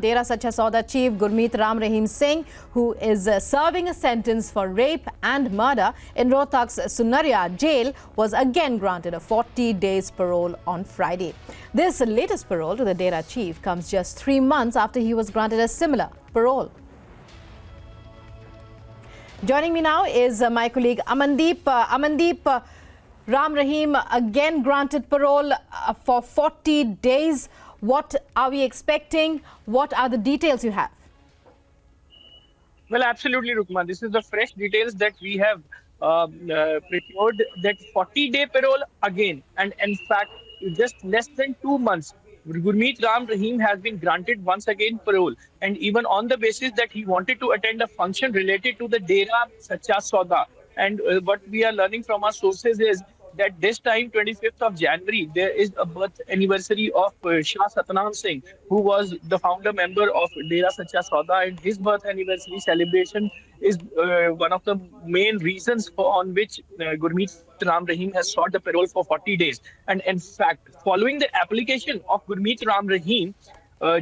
Dera Sacha Sauda Chief Gurmeet Ram Rahim Singh, who is serving a sentence for rape and murder in Rohtak's Sunaria jail, was again granted a 40 days parole on Friday. This latest parole to the Dera chief comes just 3 months after he was granted a similar parole. Joining me now is my colleague Amandeep. Amandeep, Ram Rahim again granted parole for 40 days. What are we expecting? What are the details you have? Well, absolutely, Rukma. This is the fresh details that we have procured, that 40-day parole again. And in fact, just less than 2 months, Gurmeet Ram Rahim has been granted once again parole. And even on the basis that he wanted to attend a function related to the Dera Sacha Sauda. And what we are learning from our sources is that this time, 25th of January, there is a birth anniversary of Shah Satnam Singh, who was the founder member of Dera Sacha Sauda, and his birth anniversary celebration is one of the main reasons on which Gurmeet Ram Rahim has sought the parole for 40 days. And in fact, following the application of Gurmeet Ram Rahim,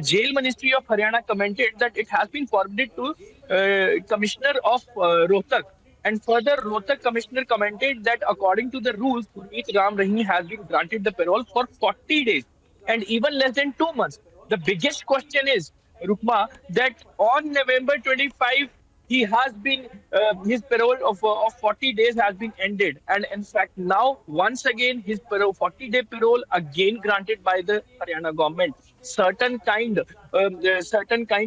Jail Ministry of Haryana commented that it has been forwarded to Commissioner of Rohtak. And further, Rohtak Commissioner commented that according to the rules, Gurmeet Ram Rahim has been granted the parole for 40 days and even less than 2 months. The biggest question is, Rukma, that on November 25, he has been, his parole of 40 days has been ended. And in fact, now, once again, his 40-day parole again granted by the Haryana government. Certain kind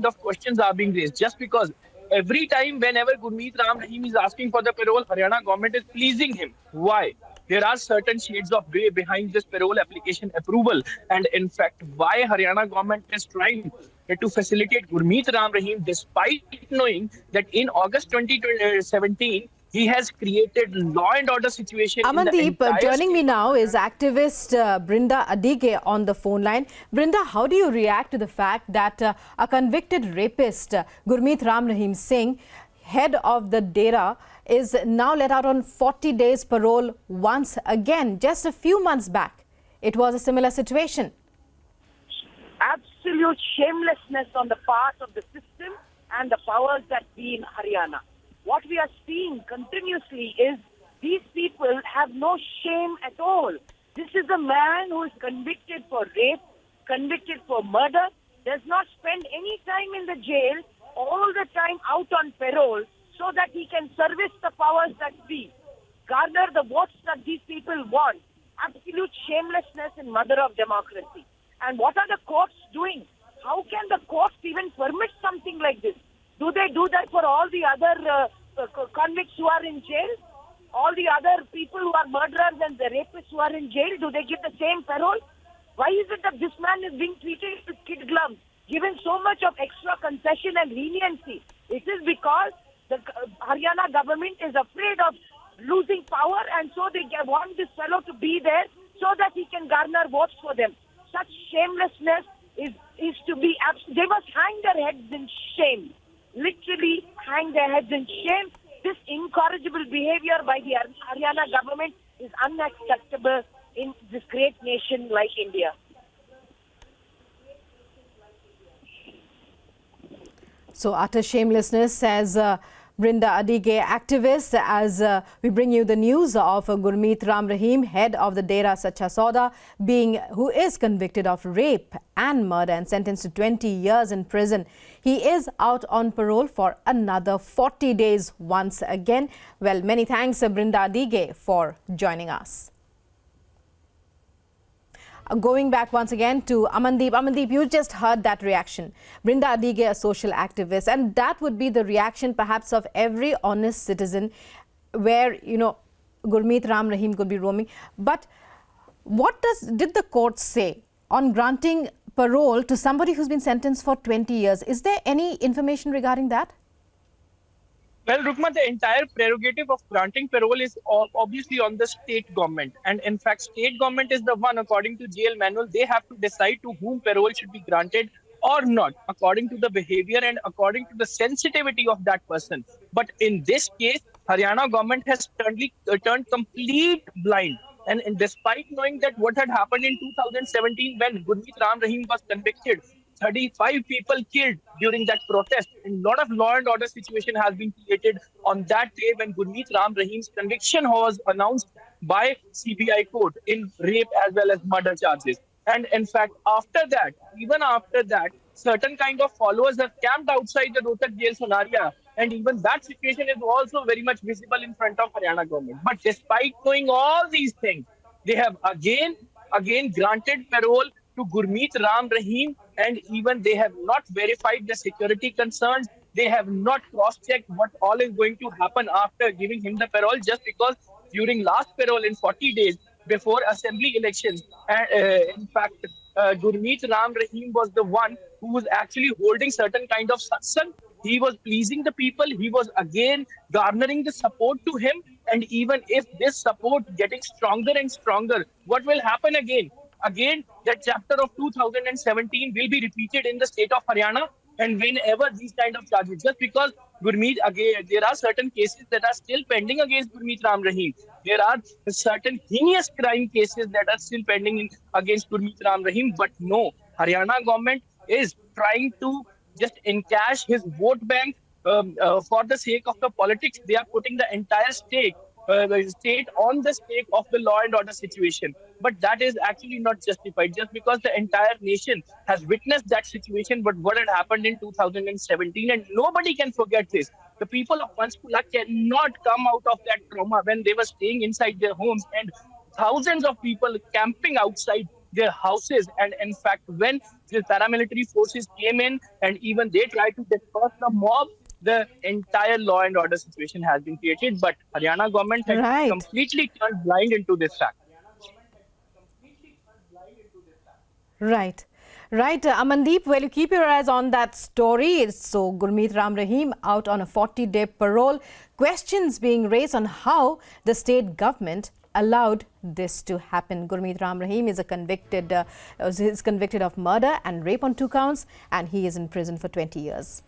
of questions are being raised just because every time whenever Gurmeet Ram Rahim is asking for the parole, Haryana government is pleasing him. Why? There are certain shades of grey behind this parole application approval. And in fact, why Haryana government is trying to facilitate Gurmeet Ram Rahim despite knowing that in August 2017, he has created law and order situation. Amandeep, joining me now is activist Brinda Adige on the phone line. Brinda, how do you react to the fact that a convicted rapist, Gurmeet Ram Rahim Singh, head of the Dera, is now let out on 40 days parole once again? Just a few months back, it was a similar situation. Absolute shamelessness on the part of the system and the powers that be in Haryana. What we are seeing continuously is these people have no shame at all. This is a man who is convicted for rape, convicted for murder, does not spend any time in the jail, all the time out on parole, so that he can service the powers that be, garner the votes that these people want. Absolute shamelessness in mother of democracy. And what are the courts doing? How can the courts even permit something like this? Do they do that for all the other convicts who are in jail? All the other people who are murderers and the rapists who are in jail, do they give the same parole? Why is it that this man is being treated with kid gloves, given so much of extra concession and leniency? It is because the Haryana government is afraid of losing power, and so they want this fellow to be there so that he can garner votes for them. Such shamelessness is to be they must hang their heads in shame. Literally hang their heads in shame. This incorrigible behavior by the Haryana government is unacceptable in this great nation like India. So utter shamelessness, says Brinda Adige, activist, as we bring you the news of Gurmeet Ram Rahim, head of the Dera Sacha Sauda, who is convicted of rape and murder and sentenced to 20 years in prison. He is out on parole for another 40 days once again. Well, many thanks, Brinda Adige, for joining us. Going back once again to Amandeep. Amandeep, you just heard that reaction. Brinda Adige, a social activist, and that would be the reaction perhaps of every honest citizen where, Gurmeet Ram Rahim could be roaming. But what did the court say on granting parole to somebody who's been sentenced for 20 years? Is there any information regarding that? Well, Rukma, the entire prerogative of granting parole is obviously on the state government. And in fact, state government is the one, according to jail manual, they have to decide to whom parole should be granted or not, according to the behavior and according to the sensitivity of that person. But in this case, Haryana government has turned complete blind. And despite knowing that what had happened in 2017 when Gurmeet Ram Rahim was convicted 35 people killed during that protest. And a lot of law and order situation has been created on that day when Gurmeet Ram Rahim's conviction was announced by CBI court in rape as well as murder charges. And in fact, after that, even after that, certain kind of followers have camped outside the Rohtak jail scenario. And even that situation is also very much visible in front of Haryana government. But despite doing all these things, they have again granted parole to Gurmeet Ram Rahim, and even they have not verified the security concerns. They have not cross-checked what all is going to happen after giving him the parole, just because during last parole in 40 days before assembly elections, in fact, Gurmeet Ram Rahim was the one who was actually holding certain kind of satsang. He was pleasing the people. He was again garnering the support to him. And even if this support getting stronger and stronger, what will happen again? Again, that chapter of 2017 will be repeated in the state of Haryana. And whenever these kind of charges, just because Gurmeet, again, there are certain cases that are still pending against Gurmeet Ram Rahim. There are certain heinous crime cases that are still pending against Gurmeet Ram Rahim. But no, Haryana government is trying to just encash his vote bank for the sake of the politics. They are putting the entire the state on the stake of the law and order situation. But that is actually not justified, just because the entire nation has witnessed that situation, but what had happened in 2017, and nobody can forget this. The people of Panchkula cannot come out of that trauma when they were staying inside their homes and thousands of people camping outside their houses. And in fact, when the paramilitary forces came in and even they tried to disperse the mob, the entire law and order situation has been created. But Haryana government has completely turned blind into this fact. Right. Amandeep, well, you keep your eyes on that story. So Gurmeet Ram Rahim out on a 40-day parole. Questions being raised on how the state government allowed this to happen. Gurmeet Ram Rahim is convicted of murder and rape on 2 counts, and he is in prison for 20 years.